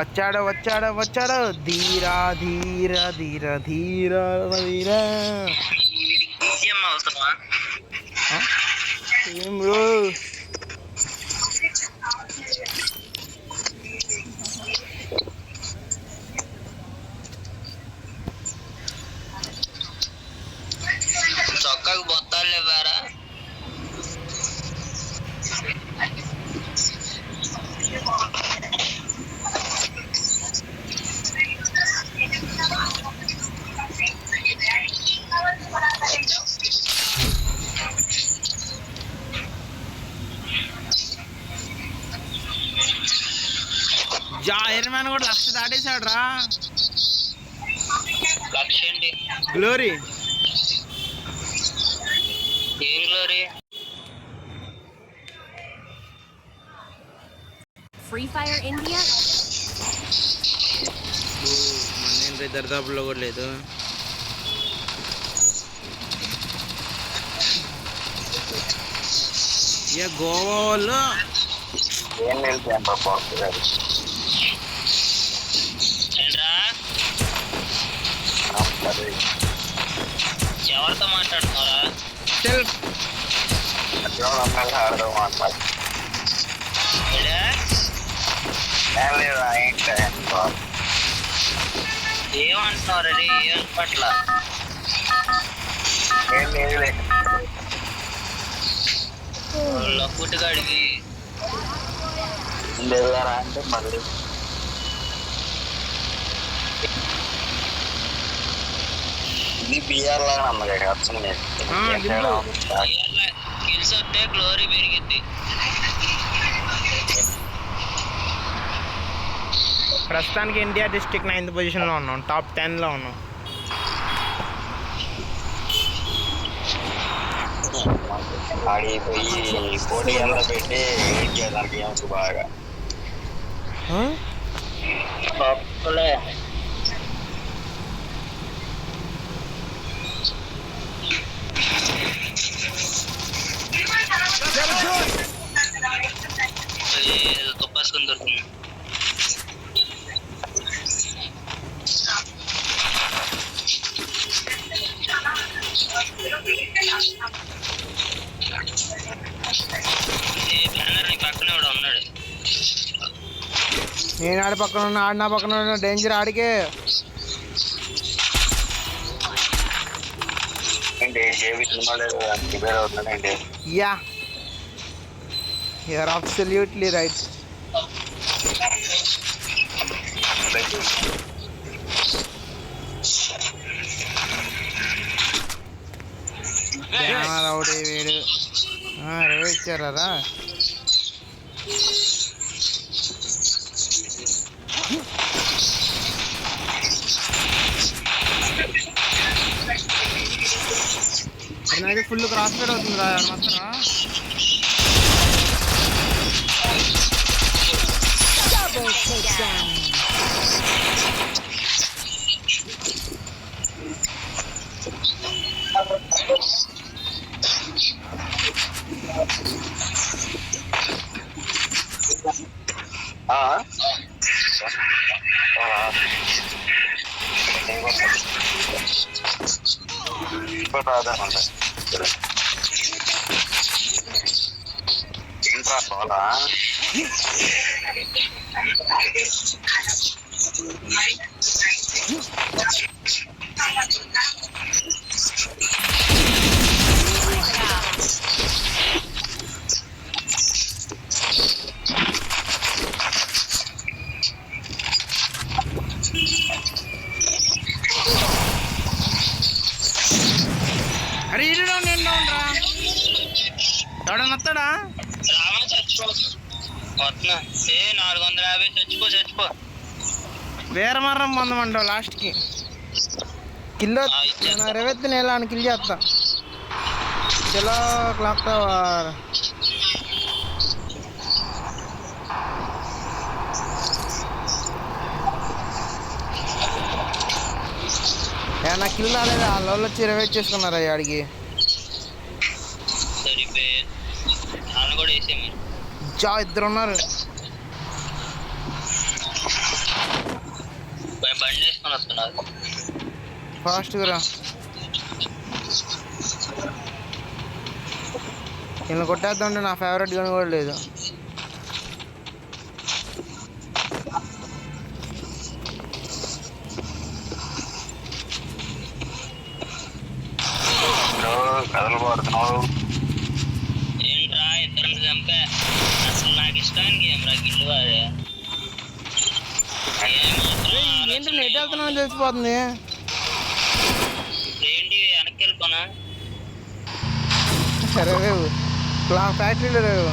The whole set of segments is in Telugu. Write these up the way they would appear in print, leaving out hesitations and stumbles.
వచ్చాడు వచ్చాడు వచ్చాడు ధీరా ధీర ధీర ధీర ధీర ఏం బ్రో చొక్కాకు బొత్తాలు లేవారా? ఐరన్ మ్యాన్ కూడా 1,00,000 దాటేశాడు రా. లక్ష ఏంటి? గ్లోరీ. ఏం గ్లోరీ? Free fire India. మన దరిదాపుల్లో కూడా లేదు. ఇక గోవా వాళ్ళు ఎవరితో మాట్లాడుతున్నారా? ఏమంటున్నారు? అది ఏం పట్ల పుట్టుగాడికి అంటే మళ్ళీ ఇది బిఆర్ లాగా నమ్మకం వచ్చింది. కిల్స్ వస్తే గ్లోరీ పెరిగిద్ది. ప్రస్తుతానికి ఇండియా డిస్ట్రిక్ట్ 9th పొజిషన్లో ఉన్నాం. టాప్ 10లో ఉన్నాం. ఆడిపోయి పోటీ అంతా పెట్టి చేయడానికి గేమ్స్ బాగా తుప్పేసుకుని దొరుకుతుంది. పక్కనే కూడా ఉన్నాడు. నేను ఆడి పక్కన ఉన్నా, ఆడి నా పక్కన ఉన్నా. డేంజర్ ఆడికే. Yeah, you're absolutely right. Rowdy వీడు రవి ఇచ్చారా? నాది ఫుల్ క్రాస్ ఫైర్ అవుతుందిరా. మాత్రం ఇంకా పోలా అరే ఇడు నేను రా. ఎవడన్నా వస్తాడా? రామా చచ్చిపో. వస్తున్నా. 450 చచ్చిపో. వేరే మరం పొందమంటావు లాస్ట్కి. కిల్లో నా రేవెత్తి నేను అని కిల్ చేస్తా. చలో క్లాక్ టవర్. నా కిల్ రాలేదా? వాళ్ళు వచ్చి రివైవ్ చేసుకున్నారా ఆడికి? కూడా వేసేమి. ఇద్దరు ఉన్నారు. బండి వేసుకొని వస్తున్నారు. ఫాస్ట్గా రా. ఇలా కొట్టేద్దామంటే నా ఫేవరెట్ గన్ కూడా లేదు. కథలు పడుతున్నావు ఏంట్రా ఇద్దరిని చంపా. అసలు నాకు ఇష్టమైన గేమ్ రా గిల్లు అదే. ఏంటి నెట్ వెళ్తున్నావు తెలిసిపోతుంది. ఏంటి వెనక్కి వెళ్ళిపోనా? సరే రేవు ఫ్యాక్టరీలో రేవు.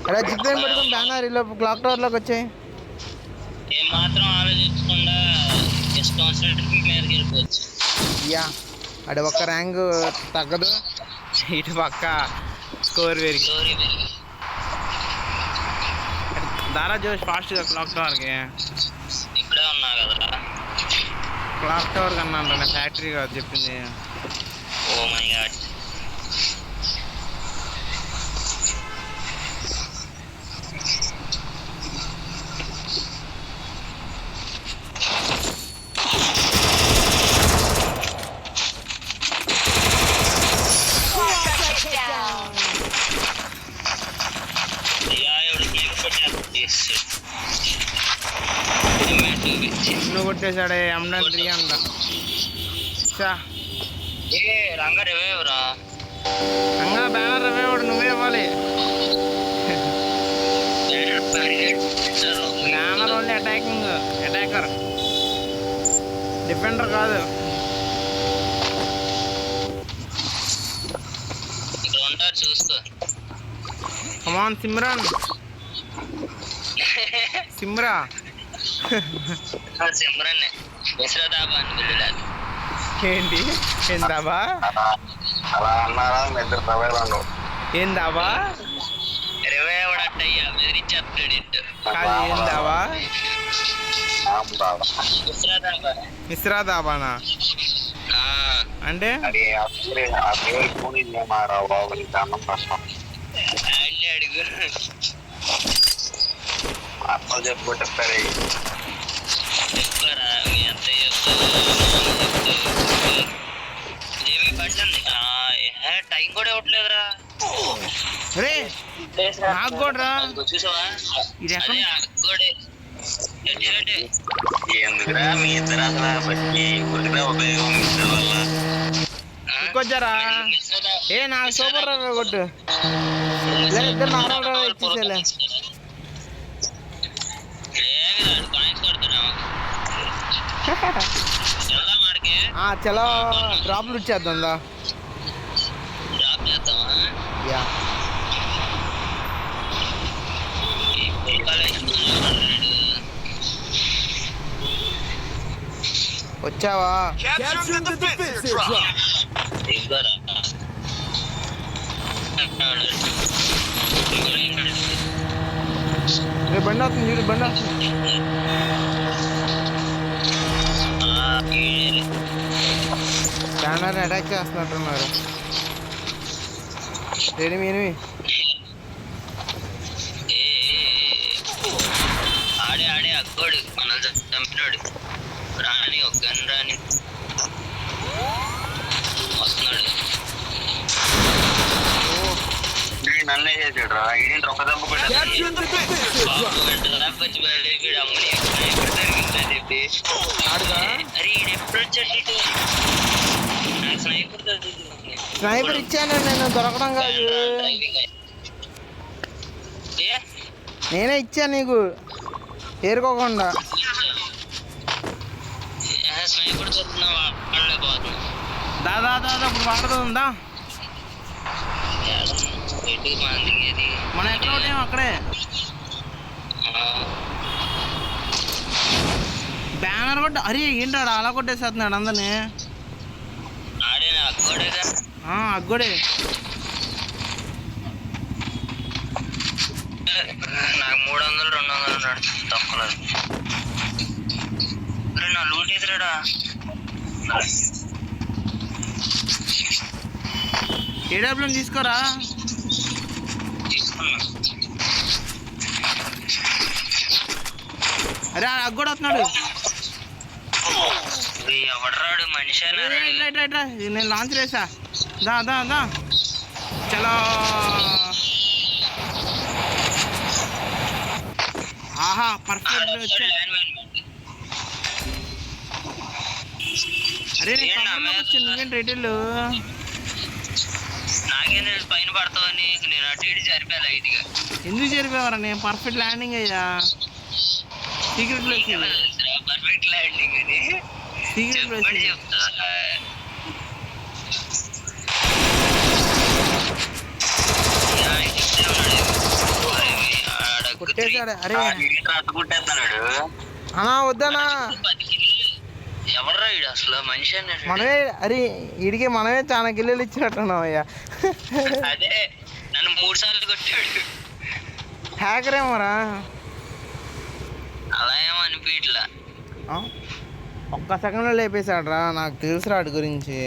అలా జిప్ లైన్ పట్టుకుని బ్యానర్ ఇలా క్లాక్ టవర్లోకి వచ్చాయి. ఏం మాత్రం ఆలోచించకుండా జస్ట్ కాన్సన్ట్రేట్ మీదకి వెళ్ళిపోవచ్చు. యా అటు ఒక్క ర్యాంక్ తగ్గదు, ఇటు పక్క స్కోర్ పెరిగి. స్టోరీ పెరిగి దారా జోష్ ఫాస్ట్గా క్లాక్ టవర్కి. ఇక్కడే ఉన్నా కదరా. క్లాక్ టవర్ కన్నా అంటే ఫ్యాక్టరీ కాదు చెప్పింది. Oh my god. నువ్వు కొట్టేశాడే M3 అంట. చా ఏ రంగా రివైవ్ రా. అంగా బ్యానర్ రివైవ్ నువ్వే ఇవ్వాలి. బ్యానర్ ఓన్లీ అటాకర్ డిఫెండర్ కాదు. ఇక్కడ ఉంటారు చూసుకో. కమాన్ సిమ్రాన్ సిమ్రా. సిమ్రన్ విశ్రదాబా అని పిల్లలు. ఏంటి ఏందాబా అలా అన్నారా ఇద్దరు ప్రవేశంలో ఏందాబా రివైవ్ అట్టయ్యా బెదిరించేస్తాడు. కాదు ఏందాబా విశ్రదాబా. మిశ్రాదాబానా అంటే అది ఆ దేవుడి పూని మారావు బాబు నీకు అన్నం కష్టం. ఆయన్ని అడుగు. అర్థం చెప్పుకుంటారు చెప్తారా మీ అత్తయ్య ఏమి పట్టండి. టైం కూడా ఇవ్వట్లేదురా. రే నాకు కూడా రా. చూసావా ఇది ఎక్కడ అదే అగ్గోడే హెడ్షాటే. ఎందుకురా మీ ఇద్దరు అసలు బట్టి కొద్దిగా ఉపయోగం ఇద్దరు వల్ల ఇంకొచ్చారా. ఏ నాకు సూపర్ రా కొట్టు. ఇద్దరు నార్మల్ రా ఇచ్చేసేలే. చలో డ్రాప్లు ఇచ్చేద్దాం దా. డ్రాప్ చేద్దామా? యా వచ్చావా? ఇవ్వరా రే బండి వస్తుంది చూడు, బండి వస్తుంది. బ్యానర్ని అటాక్ చేస్తున్నట్టున్నారు. రెడీ మీనివి ఆడే ఆడే అక్కోడు మనల్ని చంపినాడు. రాని ఒక గన్ రాని వస్తున్నాడు. నన్నే చేసాడు రా. ఏంటి ఒక దెబ్బ అమ్మని ఎప్పుడు జరిగిందని చెప్పి అరే ఎప్పుడు వచ్చాడు. నాకు స్నైపర్ ఇచ్చాను నేను, దొరకడం కాదు. నేనే ఇచ్చాను నీకు ఏరుకోకుండా. స్నైపర్ చూస్తున్నా వాళ్ళే పోతున్నా. దాదా ఇప్పుడు వాడుతుందా మన ఎక్కడ ఉంటాం అక్కడే. బ్యానర్ కొట్ట. అరే ఏంటాడు అలా కొట్టేసేస్తున్నాడు అందరినీ. అగ్గోడే నాకు 300 200 తక్కువ. అరే నా లూట్ ఎదురాడా. ఏడబ్ల్యూఎం తీసుకోరా. తీసుకున్నా అరే అగ్గు కూడా వస్తున్నాడు. ఎవడరాడు మనిషి నేను లాంచ్ చేసా. దా దా దా చలో. ఆహా పర్ఫెక్ట్ వచ్చా. అరే నువ్వేంటి రిటైల్ నాకేం తెలుసు పైన పడతావని. నేను అటు ఇటు జరిపా లైట్గా. ఎందుకు జరిపేవారా? నేను పర్ఫెక్ట్ ల్యాండింగ్ అయ్యా. సీక్రెట్ ప్లేస్ పర్ఫెక్ట్ ల్యాండింగ్ అని సీక్రెట్ ప్లేస్ చెప్తా. కొట్టేశాడు. అరే కొట్టేస్తున్నాడు. అన్నా వద్దనా ఎవర్రా ఇడు అసలు మనిషి అన్నాడు. మనమే అరే వీడికి మనమే చాలా గిల్లెలు ఇచ్చినట్టున్నాం అయ్యా. అదే నన్ను 3 సార్లు కొట్టాడు. హ్యాకర్ ఏమోరా. అలా ఏమో అనిపించట్లా. ఒక్క సెకండ్లో లేపేశాడు రా. నాకు తెలుసు వాడి గురించి.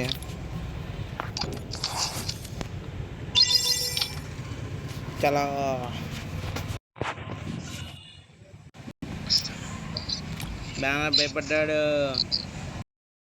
చాలా బ్యానర్ భయపడ్డాడు.